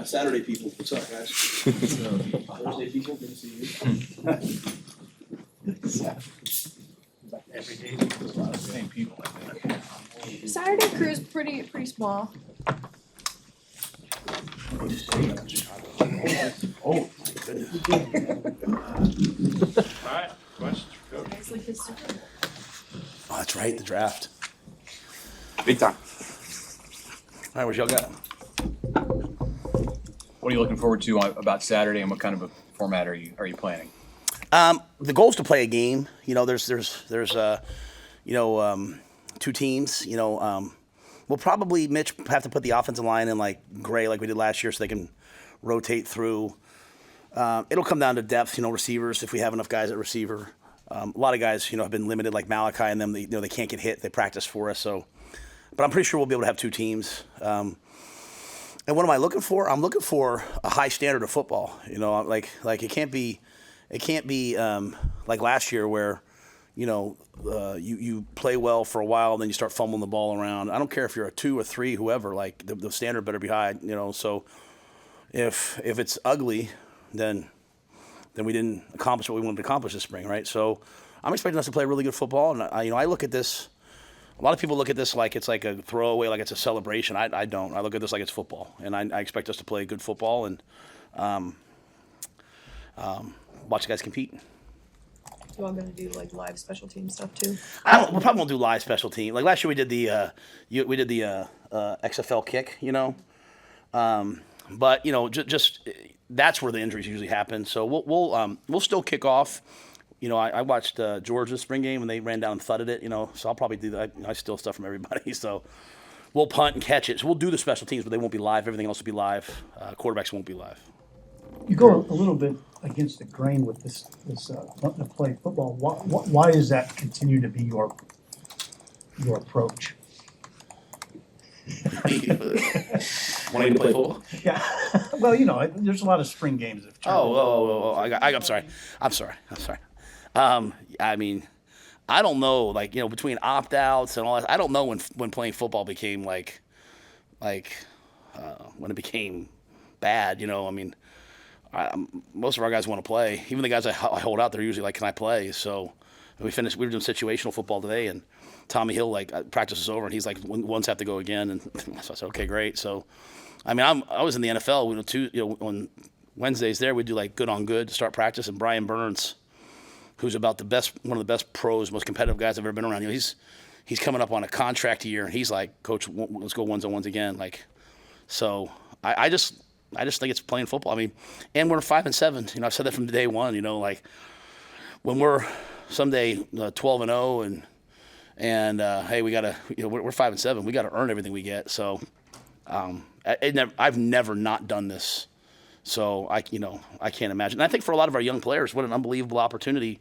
Saturday people, what's up, guys? Thursday people, good to see you. Every day, there's a lot of the same people, I think. Saturday crew's pretty small. Oh, my goodness. All right, questions for Coach? It's like the Super Bowl. Oh, that's right, the draft. Big time. All right, what y'all got? What are you looking forward to about Saturday, and what kind of a format are you planning? The goal is to play a game. You know, there's two teams. We'll probably, Mitch, have to put the offensive line in like gray like we did last year so they can rotate through. It'll come down to depth, receivers, if we have enough guys at receiver. A lot of guys, have been limited, like Malachi and them. They can't get hit. They practice for us. But I'm pretty sure we'll be able to have two teams. And what am I looking for? I'm looking for a high standard of football. Like it can't be like last year where, you play well for a while, then you start fumbling the ball around. I don't care if you're a 2 or 3, whoever. Like the standard better be high. So if it's ugly, then we didn't accomplish what we wanted to accomplish this spring, right? So I'm expecting us to play really good football, and I look at this. A lot of people look at this like it's like a throwaway, like it's a celebration. I don't. I look at this like it's football, and I expect us to play good football and watch the guys compete. You all gonna do like live special team stuff too? We probably won't do live special team. Like last year, we did the XFL kick, but just that's where the injuries usually happen. So we'll still kick off. I watched Georgia's spring game and they ran down and thudded it. So I'll probably do that. I steal stuff from everybody, so we'll punt and catch it. So we'll do the special teams, but they won't be live. Everything else will be live. Quarterbacks won't be live. You go a little bit against the grain with this wanting to play football. Why does that continue to be your approach? Wanting to play football? Yeah. Well, there's a lot of spring games. I'm sorry. I mean, I don't know, between opt-outs and all that, I don't know when playing football became when it became bad, most of our guys want to play. Even the guys I hold out, they're usually like, can I play? So we were doing situational football today, and Tommy Hill, practice is over, and he's like, ones have to go again. And so I said, okay, great. So, I was in the NFL. On Wednesdays there, we do good on good to start practice. And Brian Burns, who's one of the best pros, most competitive guys I've ever been around. He's coming up on a contract year, and he's like, Coach, let's go ones on ones again. So I just think it's playing football. And we're 5-7. I've said that from day one. When we're someday 12-0 and hey, we gotta, we're 5-7. We gotta earn everything we get. So I've never not done this. So I can't imagine. And I think for a lot of our young players, what an unbelievable opportunity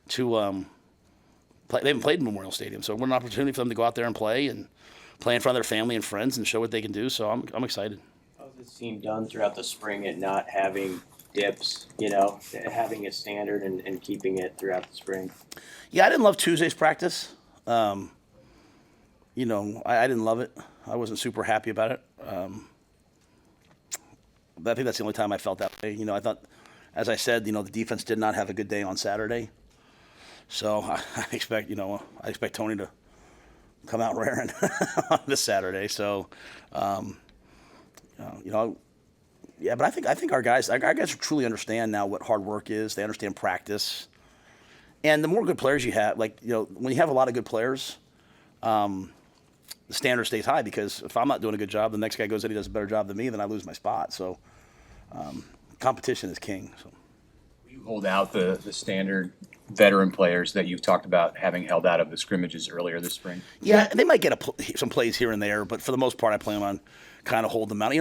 to play. They haven't played in Memorial Stadium, so what an opportunity for them to go out there and play in front of their family and friends and show what they can do. So I'm excited. How's this team done throughout the spring at not having dips, having a standard and keeping it throughout the spring? Yeah, I didn't love Tuesday's practice. I didn't love it. I wasn't super happy about it. But I think that's the only time I felt that way. I thought, as I said, the defense did not have a good day on Saturday. So I expect Tony to come out raring on this Saturday. So, yeah, but I think our guys truly understand now what hard work is. They understand practice. And the more good players you have, when you have a lot of good players, the standard stays high, because if I'm not doing a good job, the next guy goes in, he does a better job than me, then I lose my spot. So competition is king. So. You hold out the standard veteran players that you've talked about having held out of the scrimmages earlier this spring? Yeah, they might get some plays here and there, but for the most part, I plan on kind of hold them out.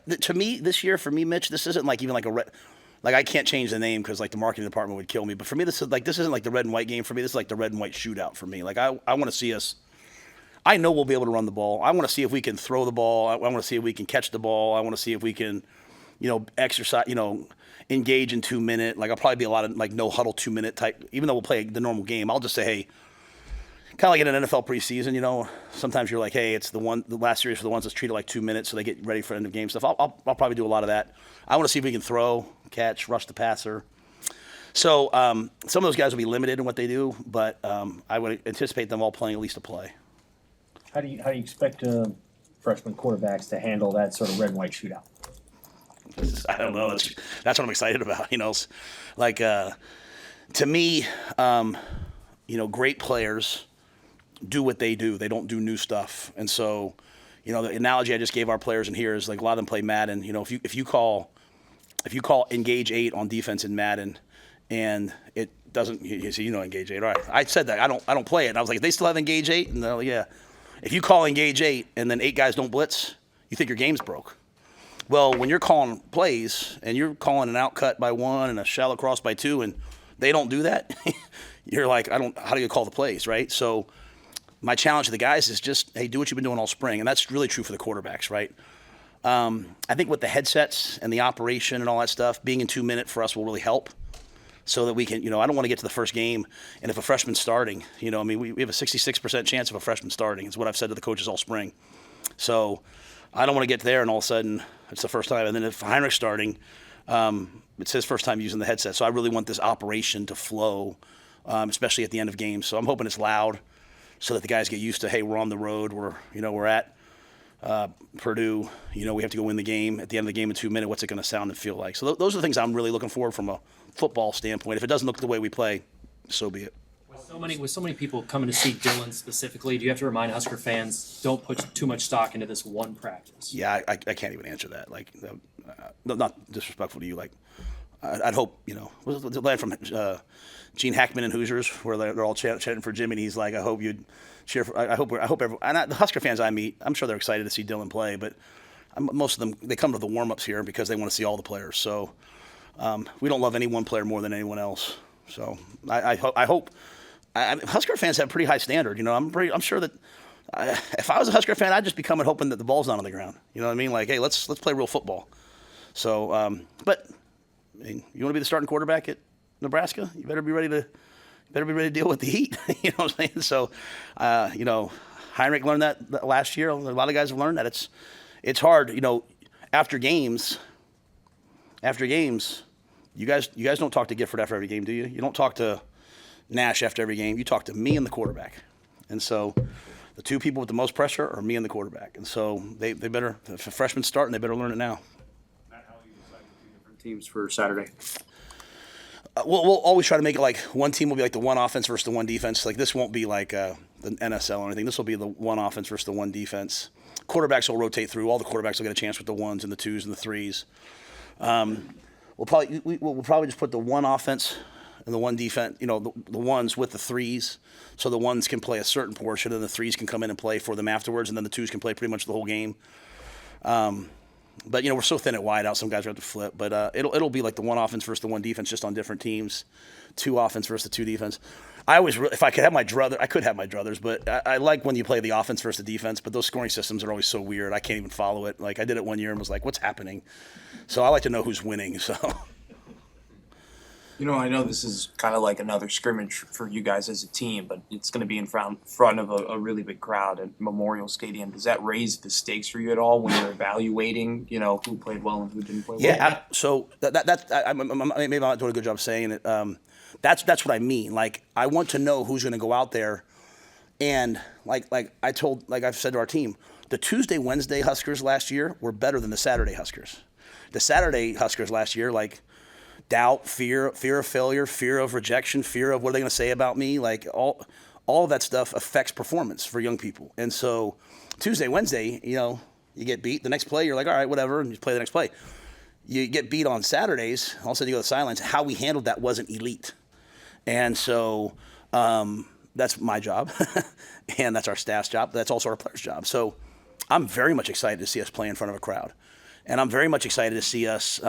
To me, this year, for me, Mitch, this isn't even I can't change the name because the marketing department would kill me. But for me, this isn't like the red and white game for me. This is the red and white shootout for me. I want to see us. I know we'll be able to run the ball. I want to see if we can throw the ball. I want to see if we can catch the ball. I want to see if we can, exercise, engage in 2 minute. I'll probably be a lot of no huddle 2 minute type. Even though we'll play the normal game, I'll just say, hey, kind of like in an NFL preseason, you know, sometimes you're like, hey, it's the last series for the ones that's treated like 2 minutes, so they get ready for end of game stuff. I'll probably do a lot of that. I want to see if we can throw, catch, rush the passer. So some of those guys will be limited in what they do, but I would anticipate them all playing at least a play. How do you expect freshman quarterbacks to handle that sort of red and white shootout? I don't know. That's what I'm excited about. You know, like to me, you know, great players do what they do. They don't do new stuff. And so, you know, the analogy I just gave our players in here is like a lot of them play Madden. You know, if you call engage 8 on defense in Madden, and it doesn't, you know, engage 8. All right, I said that I don't play it. And I was like, they still have engage 8, and they're like, yeah. If you call engage 8 and then 8 guys don't blitz, you think your game's broke. Well, when you're calling plays and you're calling an out cut by 1 and a shallow cross by 2, and they don't do that, you're like, how do you call the plays, right? So my challenge to the guys is just, hey, do what you've been doing all spring. And that's really true for the quarterbacks, right? I think with the headsets and the operation and all that stuff, being in 2 minute for us will really help so that we can, you know, I don't want to get to the first game. And if a freshman's starting, you know, I mean, we have a 66% chance of a freshman starting. It's what I've said to the coaches all spring. So I don't want to get there and all of a sudden it's the first time. And then if Heinrich's starting, it's his first time using the headset. So I really want this operation to flow, especially at the end of games. So I'm hoping it's loud so that the guys get used to, hey, we're on the road. We're at Purdue. You know, we have to go win the game. At the end of the game in 2 minutes, what's it going to sound and feel like? So those are the things I'm really looking for from a football standpoint. If it doesn't look the way we play, so be it. With so many people coming to see Dylan specifically, do you have to remind Husker fans, don't put too much stock into this one practice? Yeah, I can't even answer that. Like, not disrespectful to you. Like, I'd hope, you know, was the line from Gene Hackman and Hoosiers where they're all chanting for Jimmy, and he's like, I hope you'd cheer for, I hope everyone, and the Husker fans I meet, I'm sure they're excited to see Dylan play, but most of them, they come to the warm-ups here because they want to see all the players. So we don't love any one player more than anyone else. So I hope Husker fans have a pretty high standard. You know, I'm sure that if I was a Husker fan, I'd just be coming hoping that the ball's not on the ground. You know what I mean? Like, hey, let's play real football. So, but I mean, you want to be the starting quarterback at Nebraska? You better be ready to deal with the heat. You know what I'm saying? So, you know, Heinrich learned that last year. A lot of guys have learned that it's hard. You know, after games, you guys don't talk to Gifford after every game, do you? You don't talk to Nash after every game. You talk to me and the quarterback. And so the two people with the most pressure are me and the quarterback. And so they better, if a freshman's starting, they better learn it now. Matt, how will you decide the 2 different teams for Saturday? We'll always try to make it like one team will be like the one offense versus the one defense. Like this won't be like the NSL or anything. This will be the one offense versus the one defense. Quarterbacks will rotate through. All the quarterbacks will get a chance with the ones and the twos and the threes. We'll probably just put the one offense and the one defense, you know, the ones with the threes, so the ones can play a certain portion and the threes can come in and play for them afterwards, and then the twos can play pretty much the whole game. But, you know, we're so thin at wideout, some guys are have to flip. But it'll be like the one offense versus the one defense, just on different teams. Two offense versus the two defense. If I could have my druther, I could have my druthers, but I like when you play the offense versus the defense. But those scoring systems are always so weird. I can't even follow it. Like I did it one year and was like, what's happening? So I like to know who's winning. So. You know, I know this is kind of like another scrimmage for you guys as a team, but it's going to be in front of a really big crowd at Memorial Stadium. Does that raise the stakes for you at all when you're evaluating, you know, who played well and who didn't play well? Yeah, so maybe I'm not doing a good job saying it. That's what I mean. Like, I want to know who's going to go out there, and like I've said to our team, the Tuesday, Wednesday Huskers last year were better than the Saturday Huskers. The Saturday Huskers last year, like, doubt, fear of failure, fear of rejection, fear of what are they going to say about me, like all of that stuff affects performance for young people. And so Tuesday, Wednesday, you know, you get beat. The next play, you're like, all right, whatever, and you play the next play. You get beat on Saturdays, all of a sudden you go to silence. How we handled that wasn't elite. And so that's my job, and that's our staff's job. That's also our players' job. So I'm very much excited to see us play in front of a crowd. And I'm very much excited to see us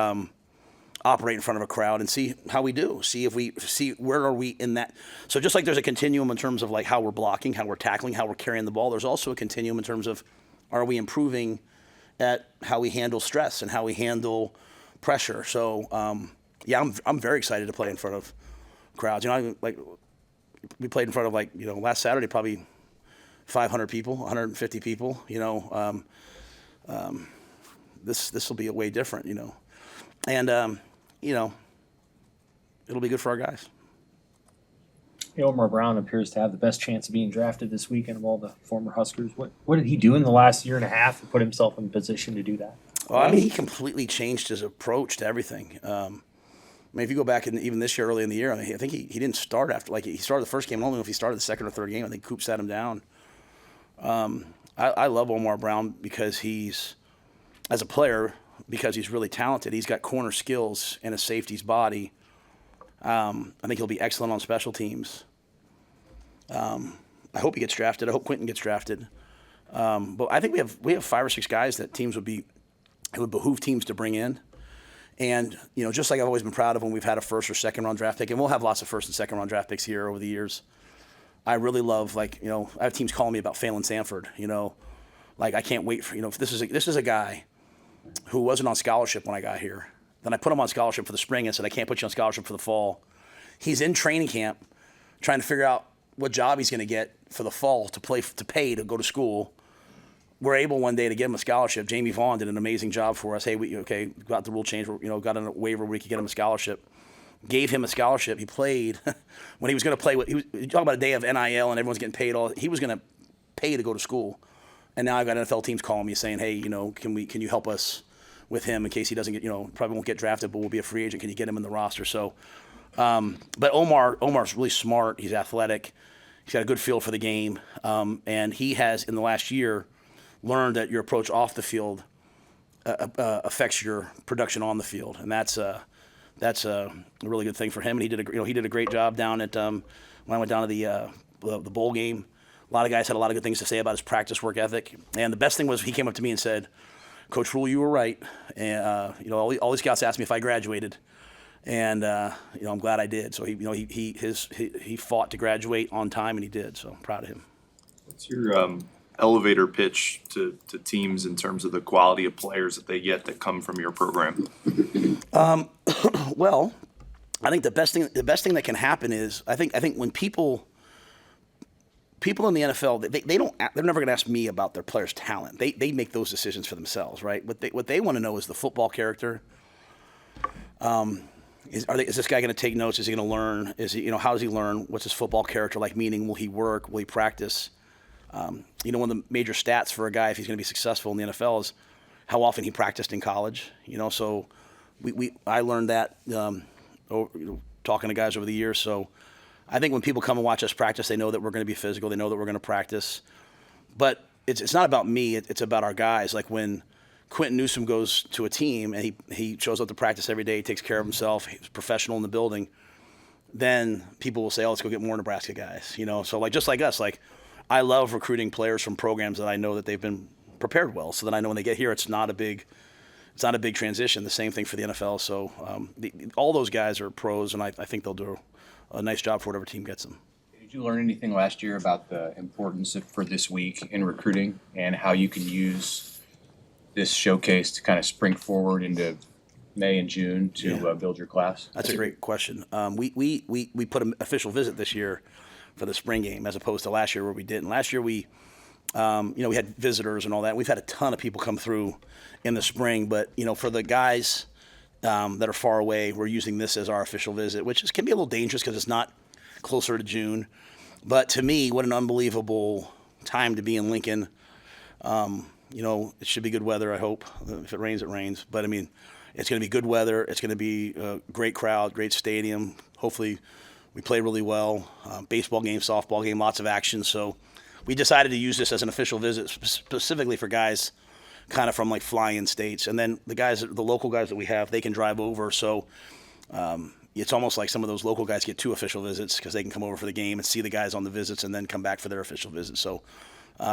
operate in front of a crowd and see how we do, see where are we in that. So just like there's a continuum in terms of like how we're blocking, how we're tackling, how we're carrying the ball, there's also a continuum in terms of are we improving at how we handle stress and how we handle pressure. So yeah, I'm very excited to play in front of crowds. You know, like we played in front of last Saturday probably 500 people, 150 people. This will be way different. And it'll be good for our guys. Omar Brown appears to have the best chance of being drafted this weekend of all the former Huskers. What did he do in the last year and a half to put himself in position to do that? Well, I mean, he completely changed his approach to everything. If you go back even this year, early in the year, I think he didn't start after, he started the first game. I don't know if he started the second or third game. I think Coop sat him down. I love Omar Brown because as a player, because he's really talented. He's got corner skills and a safety's body. I think he'll be excellent on special teams. I hope he gets drafted. I hope Quentin gets drafted. But I think we have 5 or 6 guys that it would behoove teams to bring in. And, just like I've always been proud of when we've had a first or second round draft pick, and we'll have lots of first and second round draft picks here over the years. I really love, I have teams calling me about Phelan Sanford, I can't wait for, if this is a guy who wasn't on scholarship when I got here. Then I put him on scholarship for the spring and said, I can't put you on scholarship for the fall. He's in training camp trying to figure out what job he's going to get for the fall to pay to go to school. We're able one day to get him a scholarship. Jamie Vaughn did an amazing job for us. Hey, got the rule change, got a waiver where we could get him a scholarship. Gave him a scholarship. He played when he was going to play. You talk about a day of NIL and everyone's getting paid. He was going to pay to go to school. And now I've got NFL teams calling me saying, hey, can you help us with him in case he doesn't get, probably won't get drafted, but will be a free agent. Can you get him in the roster? So, but Omar's really smart. He's athletic. He's got a good feel for the game. And he has, in the last year, learned that your approach off the field affects your production on the field. And that's a really good thing for him. And he did a great job down at, when I went down to the bowl game. A lot of guys had a lot of good things to say about his practice work ethic. And the best thing was he came up to me and said, Coach Rhule, you were right. And all these scouts asked me if I graduated, and I'm glad I did. So he fought to graduate on time, and he did. So I'm proud of him. What's your elevator pitch to teams in terms of the quality of players that they get that come from your program? Well, I think the best thing that can happen is I think when people in the NFL, they're never going to ask me about their players' talent. They make those decisions for themselves, right? What they want to know is the football character. Is this guy going to take notes? Is he going to learn? How does he learn? What's his football character like? Meaning, will he work? Will he practice? One of the major stats for a guy if he's going to be successful in the NFL is how often he practiced in college. So I learned that talking to guys over the years. So I think when people come and watch us practice, they know that we're going to be physical. They know that we're going to practice. But it's not about me. It's about our guys. Like when Quentin Newsome goes to a team and he shows up to practice every day, he takes care of himself, he's professional in the building, then people will say, let's go get more Nebraska guys. So just like us, I love recruiting players from programs that I know that they've been prepared well, so that I know when they get here, it's not a big transition. The same thing for the NFL. So all those guys are pros, and I think they'll do a nice job for whatever team gets them. Did you learn anything last year about the importance for this week in recruiting and how you can use this showcase to kind of spring forward into May and June to build your class? That's a great question. We put an official visit this year for the spring game as opposed to last year where we didn't. Last year we had visitors and all that. We've had a ton of people come through in the spring, but for the guys that are far away, we're using this as our official visit, which can be a little dangerous because it's not closer to June. But to me, what an unbelievable time to be in Lincoln. It should be good weather, I hope. If it rains, it rains. But, it's going to be good weather. It's going to be a great crowd, great stadium. Hopefully we play really well. Baseball game, softball game, lots of action. So we decided to use this as an official visit specifically for guys kind of from fly-in states. And then the local guys that we have, they can drive over. So it's almost like some of those local guys get 2 official visits because they can come over for the game and see the guys on the visits and then come back for their official visit. So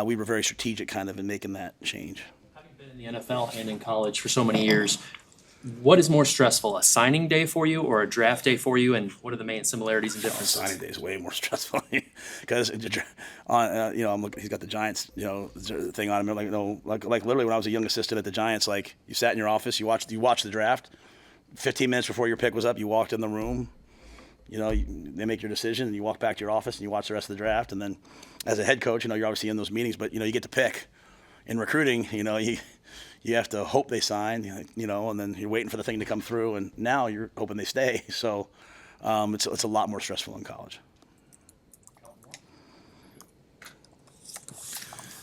we were very strategic kind of in making that change. Having been in the NFL and in college for so many years, what is more stressful, a signing day for you or a draft day for you, and what are the main similarities and differences? Signing day is way more stressful because he's got the Giants thing on him. Like literally when I was a young assistant at the Giants, you sat in your office, you watched the draft. 15 minutes before your pick was up, you walked in the room. You know, they make your decision, and you walk back to your office and you watch the rest of the draft. And then, as a head coach, you know, you're obviously in those meetings, but you know, you get to pick. In recruiting, you know, you have to hope they sign, you know, and then you're waiting for the thing to come through, and now you're hoping they stay. So it's a lot more stressful in college.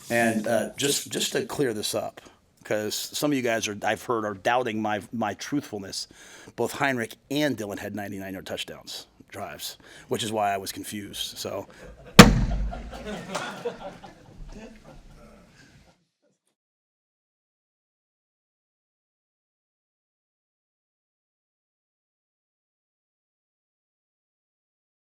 And just to clear this up, because some of you guys I've heard are doubting my truthfulness. Both Heinrich and Dylan had 99-yard touchdowns drives, which is why I was confused. So.